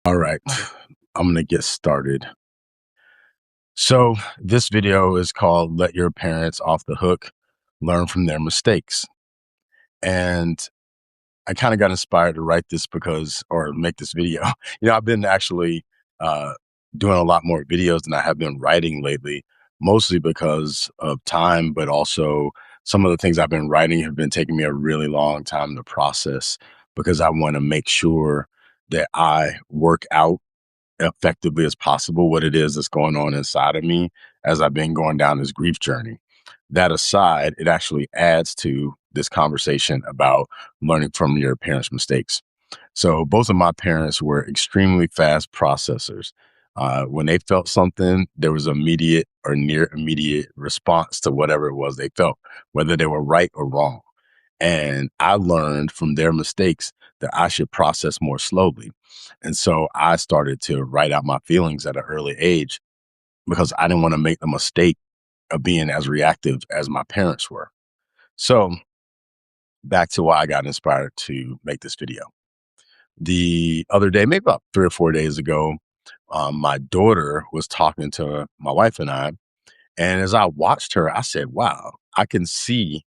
All right, I'm going to get started. So, this video is called Let Your Parents Off the Hook, Learn from Their Mistakes. And I kind of got inspired to write this or make this video. I've been actually uh, doing a lot more videos than I have been writing lately, mostly because of time, but also some of the things I've been writing have been taking me a really long time to process because I want to make sure that I work out effectively as possible what it is that's going on inside of me as I've been going down this grief journey. That aside, it actually adds to this conversation about learning from your parents' mistakes. So both of my parents were extremely fast processors. When they felt something, there was immediate or near immediate response to whatever it was they felt, whether they were right or wrong. And I learned from their mistakes that I should process more slowly. And so I started to write out my feelings at an early age because I didn't want to make the mistake of being as reactive as my parents were. So back to why I got inspired to make this video. The other day, maybe about 3 or 4 days ago, my daughter was talking to my wife and I. And as I watched her, I said, wow, I can see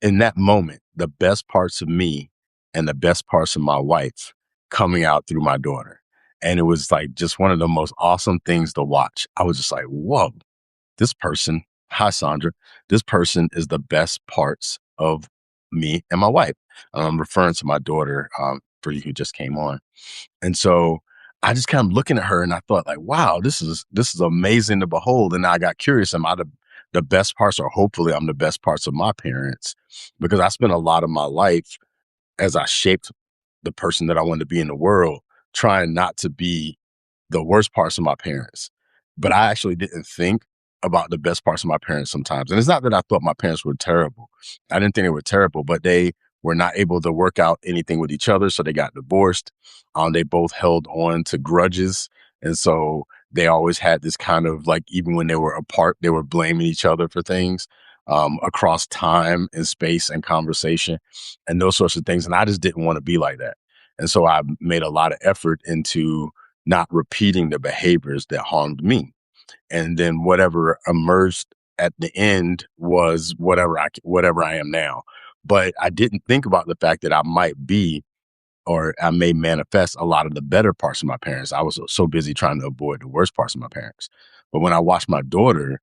in that moment, the best parts of me and the best parts of my wife coming out through my daughter. And it was like just one of the most awesome things to watch. I was just like, whoa, this person, hi, Sandra, this person is the best parts of me and my wife. I'm referring to my daughter for you who just came on. And so I just kind of looking at her and I thought like, wow, this is amazing to behold. And I got curious, am I the best parts, or hopefully I'm the best parts of my parents? Because I spent a lot of my life as I shaped the person that I wanted to be in the world, trying not to be the worst parts of my parents. But I actually didn't think about the best parts of my parents sometimes. And it's not that I thought my parents were terrible. I didn't think they were terrible, but they were not able to work out anything with each other. So they got divorced. They both held on to grudges. And so they always had this kind of like, even when they were apart, they were blaming each other for things across time and space and conversation and those sorts of things. And I just didn't want to be like that. And so I made a lot of effort into not repeating the behaviors that harmed me. And then whatever emerged at the end was whatever I am now. But I didn't think about the fact that I might be, or I may manifest a lot of the better parts of my parents. I was so busy trying to avoid the worst parts of my parents. But when I watched my daughter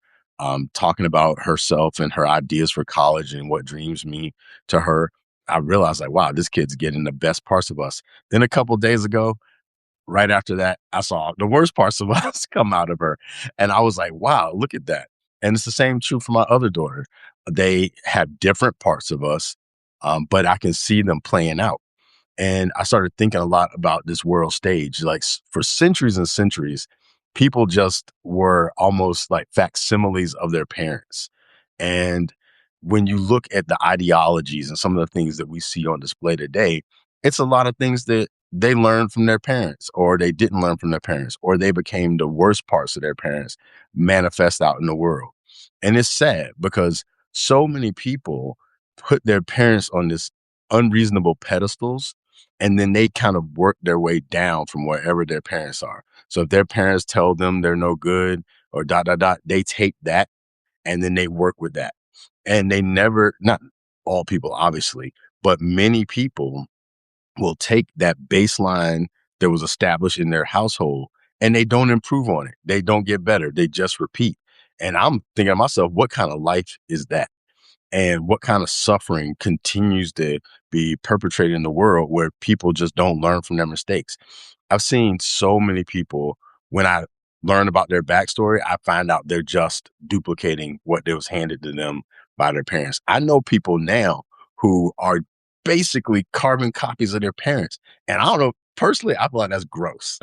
talking about herself and her ideas for college and what dreams mean to her, I realized like, wow, this kid's getting the best parts of us. Then a couple of days ago, right after that, I saw the worst parts of us come out of her. And I was like, wow, look at that. And it's the same true for my other daughter. They have different parts of us, but I can see them playing out. And I started thinking a lot about this world stage. Like for centuries and centuries, people just were almost like facsimiles of their parents. And when you look at the ideologies and some of the things that we see on display today, it's a lot of things that they learned from their parents, or they didn't learn from their parents, or they became the worst parts of their parents manifest out in the world. And it's sad because so many people put their parents on this unreasonable pedestals, and then they kind of work their way down from wherever their parents are. So if their parents tell them they're no good or dot, dot, dot, they take that and then they work with that. And they never, not all people, obviously, but many people will take that baseline that was established in their household and they don't improve on it. They don't get better. They just repeat. And I'm thinking to myself, what kind of life is that? And what kind of suffering continues to be perpetrated in the world where people just don't learn from their mistakes? I've seen so many people, when I learn about their backstory, I find out they're just duplicating what was handed to them by their parents. I know people now who are basically carbon copies of their parents. And I don't know, personally, I feel like that's gross.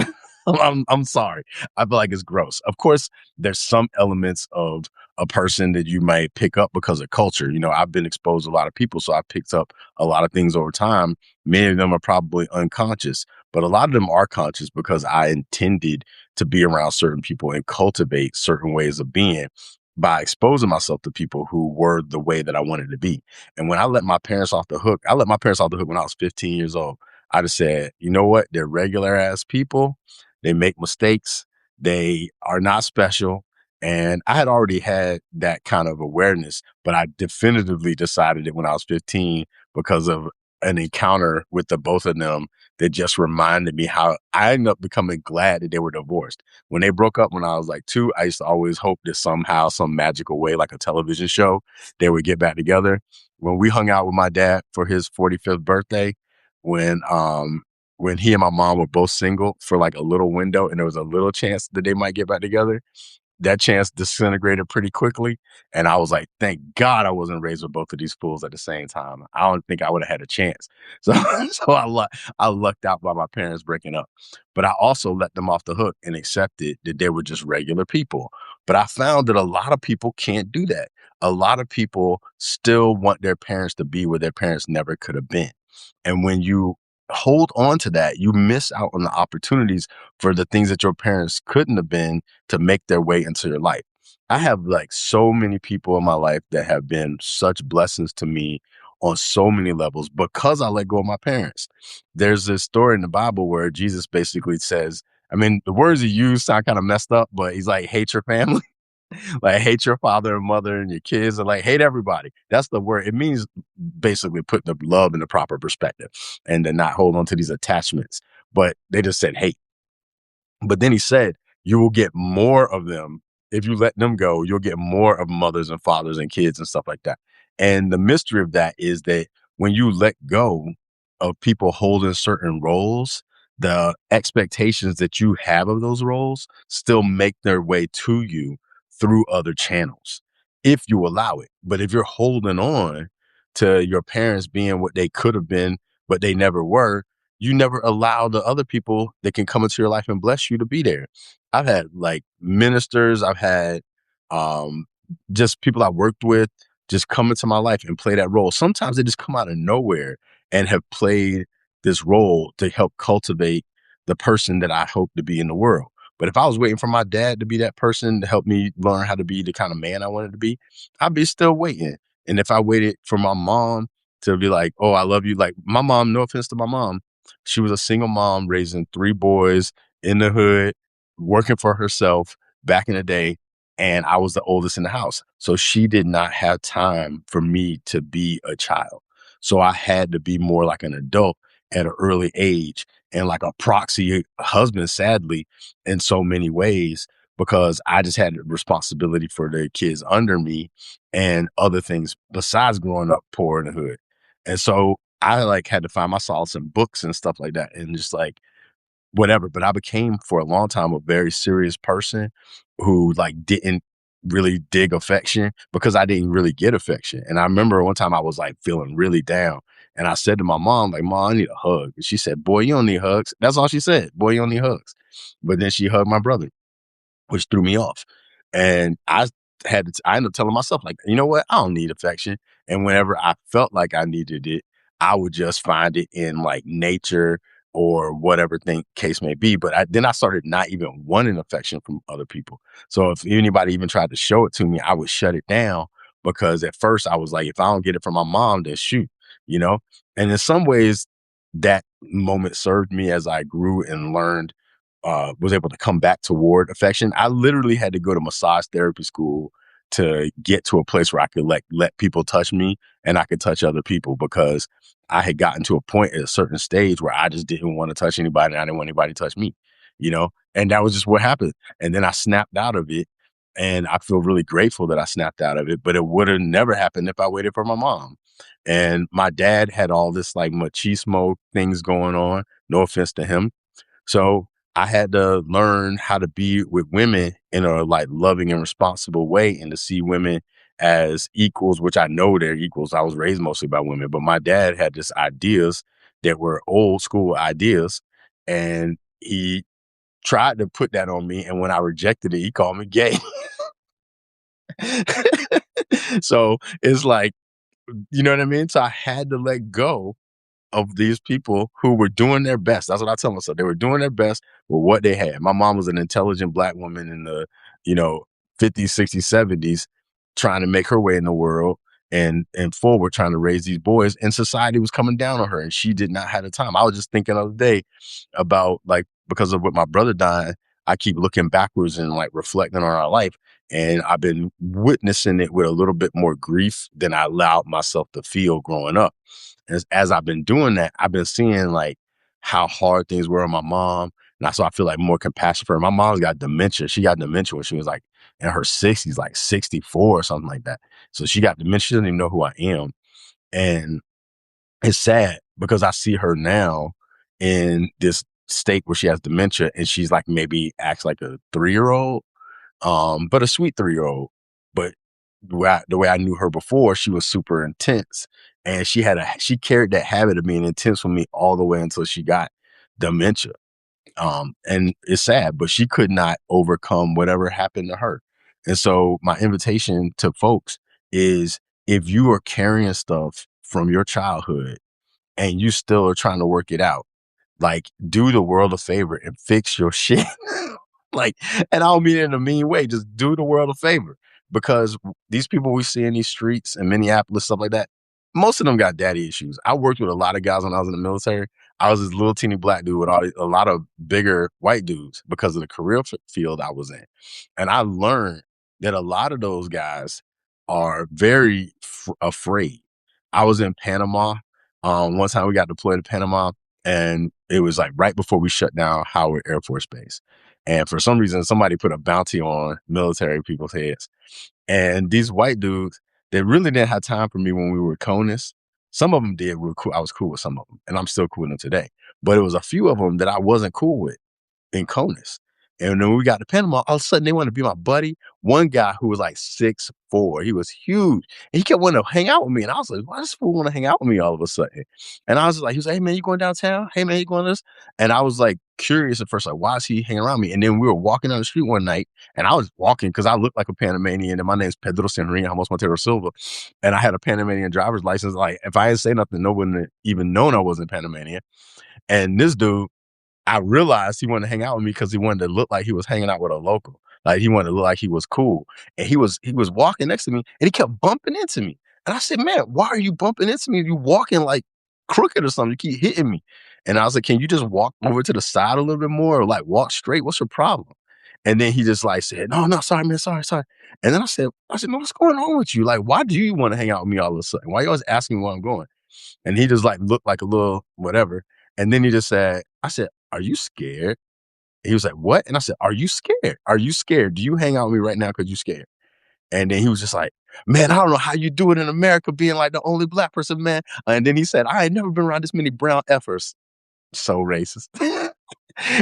I'm sorry. I feel like it's gross. Of course, there's some elements of a person that you might pick up because of culture. I've been exposed to a lot of people, so I've picked up a lot of things over time. Many of them are probably unconscious, but a lot of them are conscious because I intended to be around certain people and cultivate certain ways of being by exposing myself to people who were the way that I wanted to be. And when I let my parents off the hook, I let my parents off the hook when I was 15 years old. I just said, you know what? They're regular ass people. They make mistakes. They are not special. And I had already had that kind of awareness, but I definitively decided it when I was 15 because of an encounter with the both of them that just reminded me how I ended up becoming glad that they were divorced. When they broke up when I was like 2, I used to always hope that somehow, some magical way, like a television show, they would get back together. When we hung out with my dad for his 45th birthday, when when he and my mom were both single for like a little window and there was a little chance that they might get back together, that chance disintegrated pretty quickly. And I was like, thank God I wasn't raised with both of these fools at the same time. I don't think I would have had a chance. So, I lucked out by my parents breaking up. But I also let them off the hook and accepted that they were just regular people. But I found that a lot of people can't do that. A lot of people still want their parents to be where their parents never could have been. And when you hold on to that, you miss out on the opportunities for the things that your parents couldn't have been to make their way into your life. I have like so many people in my life that have been such blessings to me on so many levels because I let go of my parents. There's this story in the Bible where Jesus basically says, I mean, the words he used sound kind of messed up, but he's like, hate your family. Like hate your father and mother and your kids, and like hate everybody. That's the word. It means basically put the love in the proper perspective and then not hold on to these attachments. But they just said hate. But then he said, you will get more of them. If you let them go, you'll get more of mothers and fathers and kids and stuff like that. And the mystery of that is that when you let go of people holding certain roles, the expectations that you have of those roles still make their way to you through other channels if you allow it. But if you're holding on to your parents being what they could have been, but they never were, you never allow the other people that can come into your life and bless you to be there. I've had like ministers, I've had um just people I worked with just come into my life and play that role. Sometimes they just come out of nowhere and have played this role to help cultivate the person that I hope to be in the world. But if I was waiting for my dad to be that person to help me learn how to be the kind of man I wanted to be, I'd be still waiting. And if I waited for my mom to be like, oh, I love you, like my mom, no offense to my mom, she was a single mom raising 3 boys in the hood, working for herself back in the day. And I was the oldest in the house. So she did not have time for me to be a child. So I had to be more like an adult at an early age and like a proxy husband, sadly, in so many ways, because I just had the responsibility for the kids under me and other things besides growing up poor in the hood. And so I like had to find my solace in books and stuff like that and just like whatever. But I became for a long time a very serious person who like didn't really dig affection because I didn't really get affection. And I remember one time I was like feeling really down and I said to my mom, like, Mom, I need a hug. And she said, boy, you don't need hugs. That's all she said. Boy, you don't need hugs. But then she hugged my brother, which threw me off. And I ended up telling myself, like, you know what? I don't need affection. And whenever I felt like I needed it, I would just find it in like nature or whatever thing case may be. But then I started not even wanting affection from other people. So if anybody even tried to show it to me, I would shut it down because at first I was like, if I don't get it from my mom, then shoot, you know? And in some ways, that moment served me as I grew and learned, was able to come back toward affection. I literally had to go to massage therapy school to get to a place where I could let people touch me and I could touch other people because I had gotten to a point at a certain stage where I just didn't want to touch anybody and I didn't want anybody to touch me, you know? And that was just what happened. And then I snapped out of it. And I feel really grateful that I snapped out of it, but it would have never happened if I waited for my mom. And my dad had all this like machismo things going on. No offense to him, so I had to learn how to be with women in a like loving and responsible way and to see women as equals, which I know they're equals. I was raised mostly by women, but my dad had just ideas that were old school ideas. And he tried to put that on me. And when I rejected it, he called me gay. So it's like, you know what I mean? So I had to let go of these people who were doing their best. That's what I tell myself. They were doing their best with what they had. My mom was an intelligent black woman in the, you know, 50s, 60s, 70s, trying to make her way in the world. and forward trying to raise these boys, and society was coming down on her, and she did not have the time. I was just thinking the other day about, like, because of with my brother dying, I keep looking backwards and like reflecting on our life, and I've been witnessing it with a little bit more grief than I allowed myself to feel growing up. As I've been doing that, I've been seeing like how hard things were on my mom. And so I feel like more compassion for her. My mom's got dementia. She got dementia when she was like in her 60s, like 64 or something like that. So she got dementia. She doesn't even know who I am. And it's sad because I see her now in this state where she has dementia, and she's like maybe acts like a 3-year-old, but a sweet 3-year-old. But the way I knew her before, she was super intense, and she carried that habit of being intense with me all the way until she got dementia. And it's sad, but she could not overcome whatever happened to her. And so my invitation to folks is, if you are carrying stuff from your childhood and you still are trying to work it out, like, do the world a favor and fix your shit. Like, and I don't mean it in a mean way, just do the world a favor, because these people we see in these streets in Minneapolis, stuff like that, most of them got daddy issues. I worked with a lot of guys when I was in the military. I was this little teeny black dude with a lot of bigger white dudes because of the career field I was in. And I learned that a lot of those guys are very afraid. I was in Panama. One time we got deployed to Panama, and it was like right before we shut down Howard Air Force Base. And for some reason, somebody put a bounty on military people's heads. And these white dudes, they really didn't have time for me when we were CONUS. Some of them did. We were cool. I was cool with some of them, and I'm still cool with them today. But it was a few of them that I wasn't cool with in CONUS. And then when we got to Panama, all of a sudden they wanted to be my buddy. One guy who was like 6'4", he was huge. And he kept wanting to hang out with me. And I was like, why does this fool want to hang out with me all of a sudden? And I was like, he was like, hey man, you going downtown? Hey man, you going this? And I was like curious at first, like, why is he hanging around me? And then we were walking down the street one night, and I was walking because I looked like a Panamanian, and my name's Pedro Senhorinha Silva. And I had a Panamanian driver's license. Like, if I didn't say nothing, no one would even known I wasn't Panamanian. And this dude, I realized he wanted to hang out with me because he wanted to look like he was hanging out with a local. Like, he wanted to look like he was cool. And he was walking next to me, and he kept bumping into me. And I said, man, why are you bumping into me? You walking like crooked or something. You keep hitting me. And I was like, can you just walk over to the side a little bit more, or like walk straight? What's your problem? And then he just like said, no, no, sorry, man, sorry, sorry. And then I said, man, what's going on with you? Like, why do you want to hang out with me all of a sudden? Why are you always asking me where I'm going? And he just like looked like a little whatever. And then he just said, I said, are you scared? He was like, what? And I said, are you scared? Are you scared? Do you hang out with me right now because you scared? And then he was just like, man, I don't know how you do it in America being like the only black person, man. And then he said, I ain't never been around this many brown effers. So racist.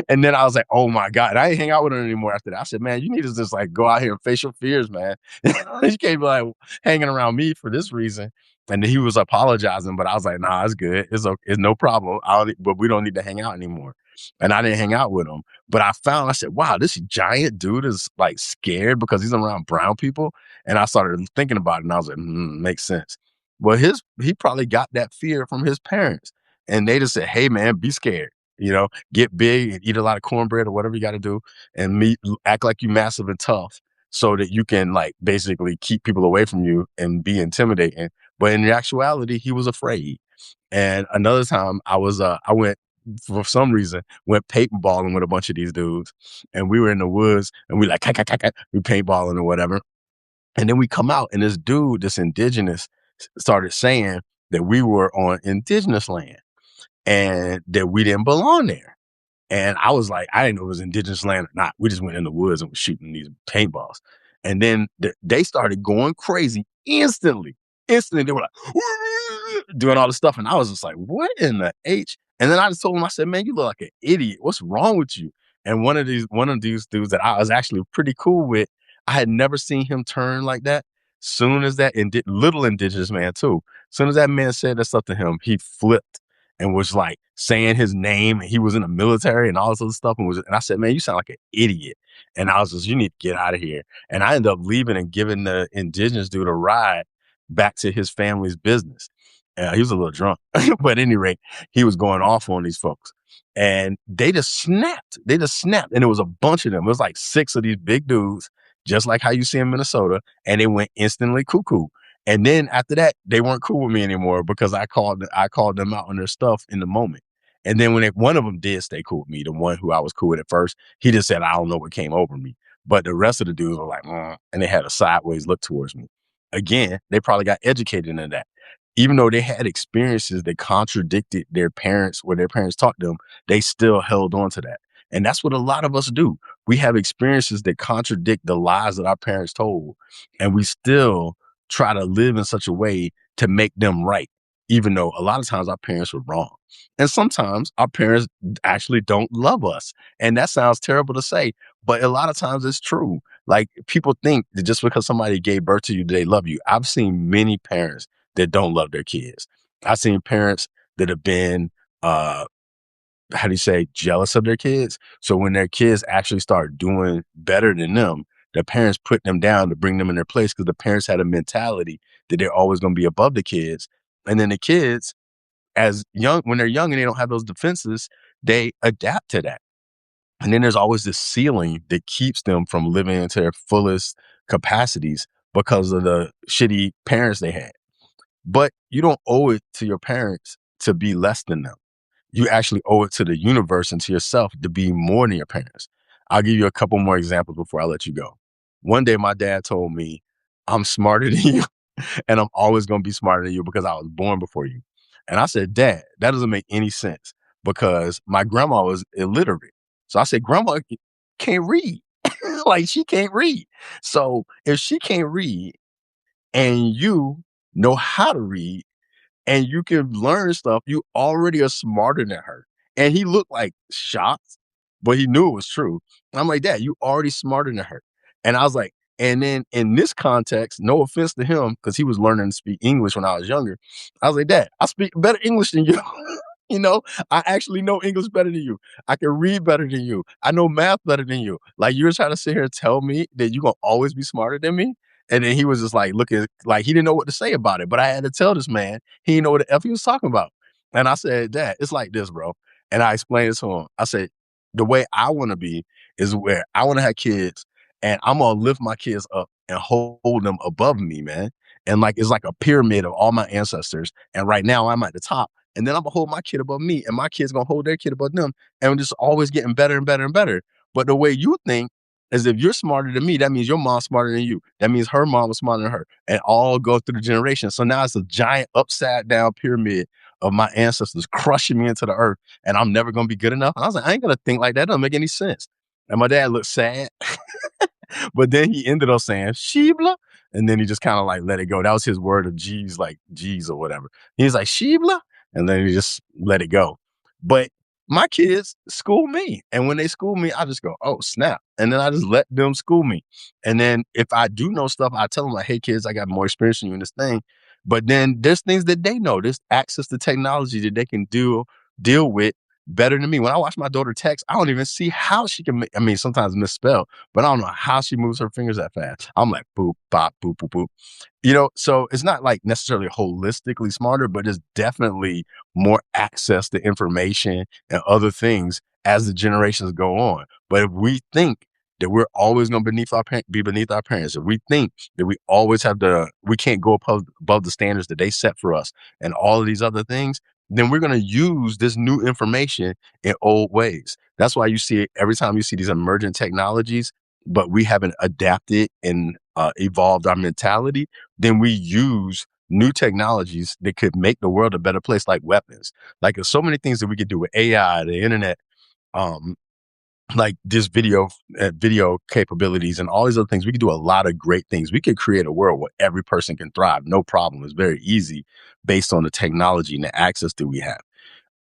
And then I was like, oh my God. I ain't hang out with her anymore after that. I said, man, you need to just like go out here and face your fears, man. You can't be like hanging around me for this reason. And then he was apologizing, but I was like, nah, it's good. It's okay. It's no problem. But we don't need to hang out anymore. And I didn't hang out with him. But I said, wow, this giant dude is like scared because he's around brown people. And I started thinking about it, and I was like, makes sense. Well, he probably got that fear from his parents. And they just said, hey man, be scared. Get big and eat a lot of cornbread or whatever you got to do, and act like you massive and tough, so that you can like basically keep people away from you and be intimidating. But in actuality, he was afraid. And another time I went, for some reason, went paintballing with a bunch of these dudes, and we were in the woods, and we like, we paintballing or whatever. And then we come out, and this indigenous, started saying that we were on indigenous land and that we didn't belong there. And I was like, I didn't know it was indigenous land or not. We just went in the woods and was shooting these paintballs. And then they started going crazy instantly. Instantly, they were like, doing all this stuff. And I was just like, what in the H? And then I just told him, I said, man, you look like an idiot. What's wrong with you? And one of these dudes that I was actually pretty cool with, I had never seen him turn like that. Soon as that little indigenous man too, soon as that man said that stuff to him, he flipped and was like saying his name, and he was in the military and all this other stuff. And I said, man, you sound like an idiot. And I was just, you need to get out of here. And I ended up leaving and giving the indigenous dude a ride back to his family's business. He was a little drunk, but at any rate, he was going off on these folks. And they just snapped. And it was a bunch of them. It was like 6 of these big dudes, just like how you see in Minnesota. And they went instantly cuckoo. And then after that, they weren't cool with me anymore because I called them out on their stuff in the moment. And then one of them did stay cool with me, the one who I was cool with at first, he just said, I don't know what came over me. But the rest of the dudes were like, and they had a sideways look towards me. Again, they probably got educated in that. Even though they had experiences that contradicted their parents, what their parents taught them, they still held on to that. And that's what a lot of us do. We have experiences that contradict the lies that our parents told, and we still try to live in such a way to make them right, even though a lot of times our parents were wrong. And sometimes our parents actually don't love us. And that sounds terrible to say, but a lot of times it's true. Like people think that just because somebody gave birth to you, they love you. I've seen many parents that don't love their kids. I've seen parents that have been, how do you say, jealous of their kids. So when their kids actually start doing better than them, the parents put them down to bring them in their place because the parents had a mentality that they're always going to be above the kids. And then the kids, when they're young and they don't have those defenses, they adapt to that. And then there's always this ceiling that keeps them from living into their fullest capacities because of the shitty parents they had. But you don't owe it to your parents to be less than them. You actually owe it to the universe and to yourself to be more than your parents. I'll give you a couple more examples before I let you go. One day, my dad told me, I'm smarter than you, and I'm always going to be smarter than you because I was born before you. And I said, Dad, that doesn't make any sense because my grandma was illiterate. So I said, Grandma can't read. Like, she can't read. So if she can't read and you know how to read, and you can learn stuff, you already are smarter than her. And he looked like shocked, but he knew it was true. I'm like, Dad, you already smarter than her. And I was like, and then in this context, no offense to him, because he was learning to speak English when I was younger. I was like, Dad, I speak better English than you. You know, I actually know English better than you. I can read better than you. I know math better than you. Like you're trying to sit here and tell me that you're gonna always be smarter than me. And then he was just like looking like he didn't know what to say about it. But I had to tell this man he didn't know what the F he was talking about. And I said, Dad, it's like this, bro. And I explained it to him. I said, the way I want to be is where I want to have kids and I'm gonna lift my kids up and hold them above me, man. And like it's like a pyramid of all my ancestors. And right now I'm at the top. And then I'm gonna hold my kid above me, and my kid's gonna hold their kid above them. And we're just always getting better and better and better. But the way you think is if you're smarter than me, that means your mom's smarter than you. That means her mom was smarter than her. And all go through the generations. So now it's a giant upside down pyramid of my ancestors crushing me into the earth. And I'm never gonna be good enough. And I was like, I ain't gonna think like that. That doesn't make any sense. And my dad looked sad. But then he ended up saying, Shibla. And then he just kind of like let it go. That was his word of G's, like G's or whatever. He's like, Shibla. And then he just let it go. But my kids school me. And when they school me, I just go, oh, snap. And then I just let them school me. And then if I do know stuff, I tell them like, hey, kids, I got more experience than you in this thing. But then there's things that they know. There's access to technology that they can deal with better than me. When I watch my daughter text, I don't even see how she can I mean, sometimes misspell, but I don't know how she moves her fingers that fast. I'm like, boop, bop, boop, boop, boop. You know, so it's not like necessarily holistically smarter, but it's definitely more access to information and other things as the generations go on. But if we think that we're always going to be beneath our parents, if we think that we can't go above the standards that they set for us and all of these other things, then we're going to use this new information in old ways. That's why you see it every time you see these emergent technologies, but we haven't adapted and evolved our mentality, then we use new technologies that could make the world a better place, like weapons. Like there's so many things that we could do with AI, the internet, um, like this video capabilities and all these other things. We could do a lot of great things. We could create a world where every person can thrive. No problem. It's very easy based on the technology and the access that we have,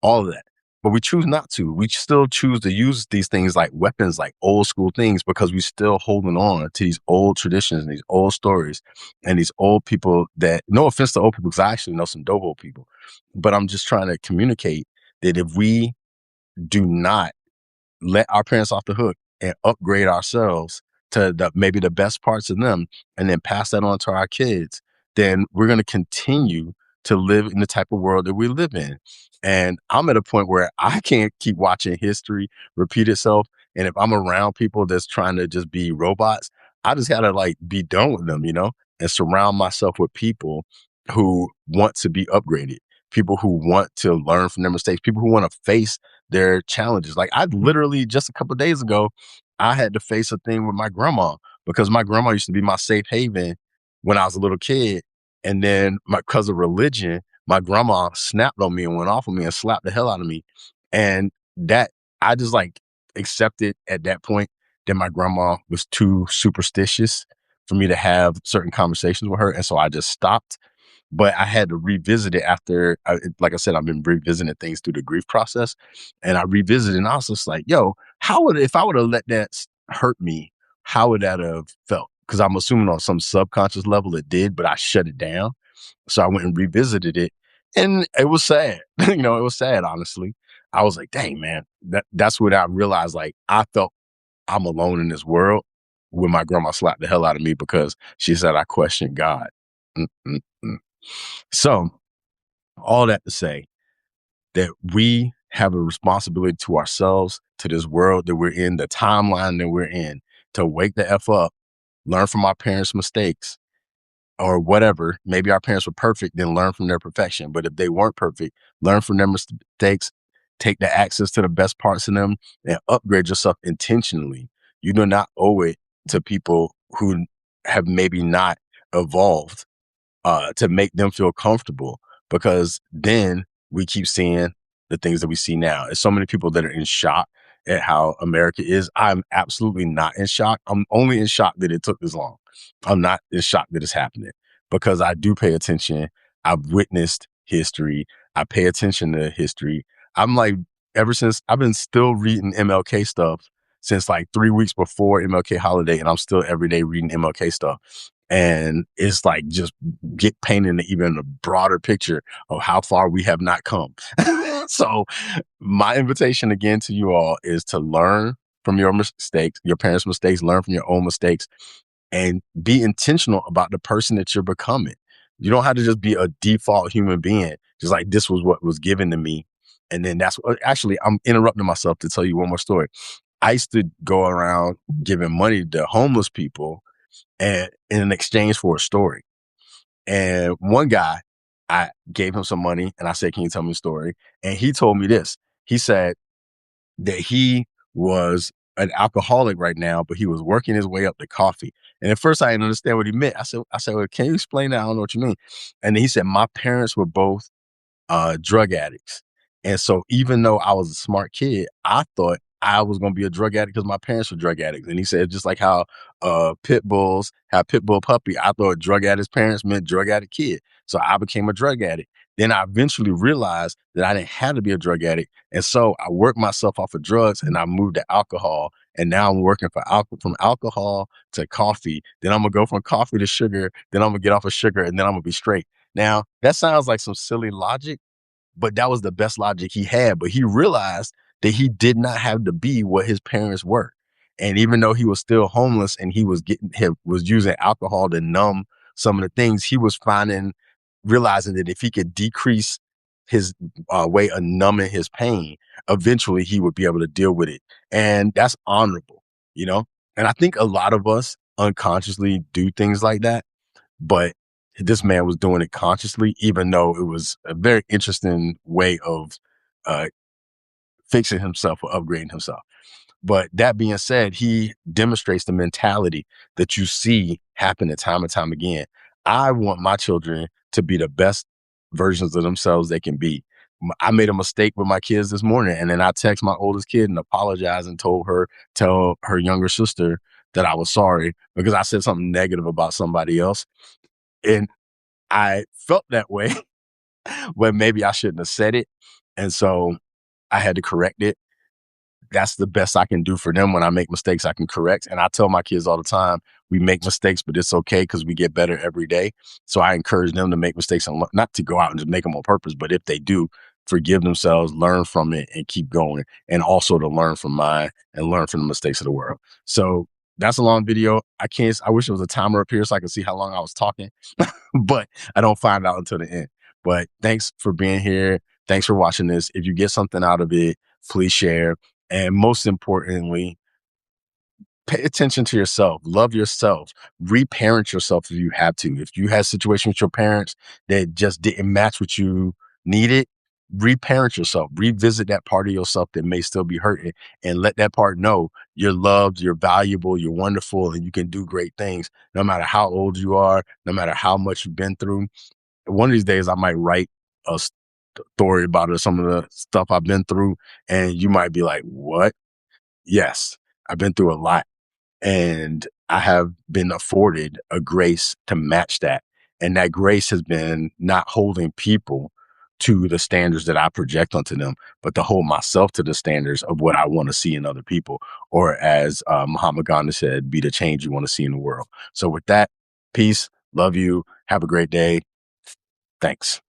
all of that. But we choose not to. We still choose to use these things like weapons, like old school things, because we still holding on to these old traditions and these old stories and these old people that, no offense to old people, because I actually know some dope old people, but I'm just trying to communicate that if we do not let our parents off the hook and upgrade ourselves to maybe the best parts of them and then pass that on to our kids, then we're going to continue to live in the type of world that we live in. And I'm at a point where I can't keep watching history repeat itself. And if I'm around people that's trying to just be robots, I just got to like be done with them, you know? and surround myself with people who want to be upgraded, people who want to learn from their mistakes, people who want to face their challenges. Like I literally just a couple of days ago, I had to face a thing with my grandma because my grandma used to be my safe haven when I was a little kid. And then because of religion, my grandma snapped on me and went off on me and slapped the hell out of me. And that I just like accepted at that point that my grandma was too superstitious for me to have certain conversations with her. And so I just stopped. But I had to revisit it after, like I said, I've been revisiting things through the grief process. And I revisited and I was just like, yo, if I would have let that hurt me, how would that have felt? Because I'm assuming on some subconscious level it did, but I shut it down. So I went and revisited it and it was sad. It was sad, honestly. I was like, dang, man, that's what I realized. Like I felt I'm alone in this world when my grandma slapped the hell out of me because she said I questioned God. Mm-mm-mm. So all that to say that we have a responsibility to ourselves, to this world that we're in, the timeline that we're in, to wake the F up, learn from our parents' mistakes, or whatever. Maybe our parents were perfect, then learn from their perfection. But if they weren't perfect, learn from their mistakes, take the access to the best parts in them, and upgrade yourself intentionally. You do not owe it to people who have maybe not evolved to make them feel comfortable, because then we keep seeing the things that we see now. There's so many people that are in shock at how America is. I'm absolutely not in shock. I'm only in shock that it took this long. I'm not in shock that it's happening because I do pay attention. I've witnessed history. I pay attention to history. I'm like, ever since I've been still reading MLK stuff since like 3 weeks before MLK holiday, and I'm still every day reading MLK stuff. And it's like just get painting even a broader picture of how far we have not come. So my invitation again to you all is to learn from your mistakes, your parents' mistakes, learn from your own mistakes, and be intentional about the person that you're becoming. You don't have to just be a default human being, just like this was what was given to me. And then actually, I'm interrupting myself to tell you one more story. I used to go around giving money to homeless people and in exchange for a story. And one guy, I gave him some money and I said, can you tell me a story? And he told me this. He said that he was an alcoholic right now, but he was working his way up to coffee. And at first I didn't understand what he meant. I said, well, can you explain that? I don't know what you mean. And then he said, my parents were both drug addicts. And so even though I was a smart kid, I thought I was going to be a drug addict because my parents were drug addicts. And he said, just like how pit bulls have pit bull puppy, I thought drug addict's parents meant drug addict kid. So I became a drug addict. Then I eventually realized that I didn't have to be a drug addict. And so I worked myself off of drugs and I moved to alcohol. And now I'm working from alcohol to coffee. Then I'm going to go from coffee to sugar. Then I'm going to get off of sugar and then I'm going to be straight. Now, that sounds like some silly logic, but that was the best logic he had. But he realized that he did not have to be what his parents were. And even though he was still homeless and he was using alcohol to numb some of the things, he was realizing that if he could decrease his way of numbing his pain, eventually he would be able to deal with it. And that's honorable, you know? And I think a lot of us unconsciously do things like that. But this man was doing it consciously, even though it was a very interesting way of uh, fixing himself or upgrading himself. But that being said, he demonstrates the mentality that you see happen time and time again. I want my children to be the best versions of themselves they can be. I made a mistake with my kids this morning, and then I text my oldest kid and apologized and tell her younger sister that I was sorry because I said something negative about somebody else. And I felt that way, but maybe I shouldn't have said it. And so I had to correct it. That's the best I can do for them. When I make mistakes, I can correct. And I tell my kids all the time, we make mistakes, but it's okay because we get better every day. So I encourage them to make mistakes and not to go out and just make them on purpose, but if they do, forgive themselves, learn from it, and keep going. And also to learn from mine and learn from the mistakes of the world. So that's a long video. I wish there was a timer up here so I could see how long I was talking, but I don't find out until the end. But thanks for being here. Thanks for watching this. If you get something out of it, please share. And most importantly, pay attention to yourself, love yourself, reparent yourself if you have to. If you had a situation with your parents that just didn't match what you needed, reparent yourself, revisit that part of yourself that may still be hurting, and let that part know you're loved, you're valuable, you're wonderful, and you can do great things no matter how old you are, no matter how much you've been through. One of these days, I might write a story about it, some of the stuff I've been through, and you might be like, what? Yes, I've been through a lot, and I have been afforded a grace to match that. And that grace has been not holding people to the standards that I project onto them, but to hold myself to the standards of what I want to see in other people. Or as Mahatma Gandhi said, be the change you want to see in the world. So with that, peace, love you, have a great day. Thanks.